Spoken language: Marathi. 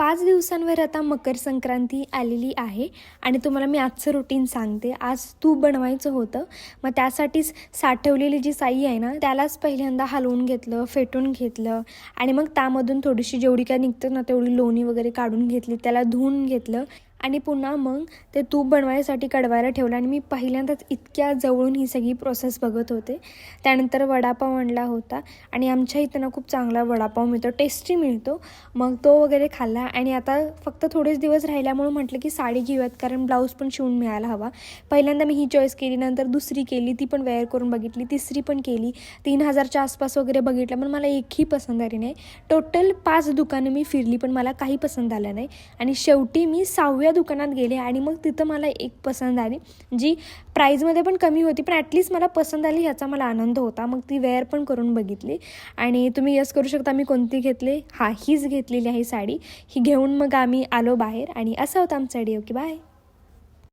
5 दिवसांवर आता मकर संक्रांती आलेली आहे आणि तुम्हाला मी आजचं रुटीन सांगते. आज तूप बनवायचं होतं, मग त्यासाठीच साठवलेली जी साई आहे ना त्यालाच पहिल्यांदा हलवून घेतलं, फेटून घेतलं आणि मग त्यामधून थोडीशी जेवढी काय निघतं ना तेवढी लोणी वगैरे काढून घेतली, त्याला धुवून घेतलं आणि पुन्हा मग ते तूप बनवायसाठी कढवायला ठेवलं. आणि मी पहिल्यांदाच इतक्या जवळून ही सगळी प्रोसेस बघत होते. त्यानंतर वडापाव आणला होता आणि आमच्या इथं ना खूप चांगला वडापाव मिळतो, टेस्टी मिळतो. मग तो वगैरे खाल्ला आणि आता फक्त थोडेच दिवस राहिल्यामुळे म्हटलं की साडी घेऊयात, कारण ब्लाऊज पण शिवून मिळायला हवा. पहिल्यांदा मी ही चॉईस केली, नंतर दुसरी केली, ती पण वेअर करून बघितली, तिसरी पण केली, 3000च्या आसपास वगैरे बघितलं, पण मला एकही पसंत आली नाही. टोटल 5 दुकानं मी फिरली पण मला काही पसंत आलं नाही आणि शेवटी मी 6व्या दुकानात गेले आणि मग तिथं मला एक पसंत आली, जी प्राईजमध्ये पण कमी होती, पण ॲटलीस्ट मला पसंत आली ह्याचा मला आनंद होता. मग ती वेअर पण करून बघितली आणि तुम्ही यस करू शकता मी कोणती घेतली. हीच घेतलेली आहे साडी. ही घेऊन मग आम्ही आलो बाहेर आणि असा होता आमचा डे. Okay, bye.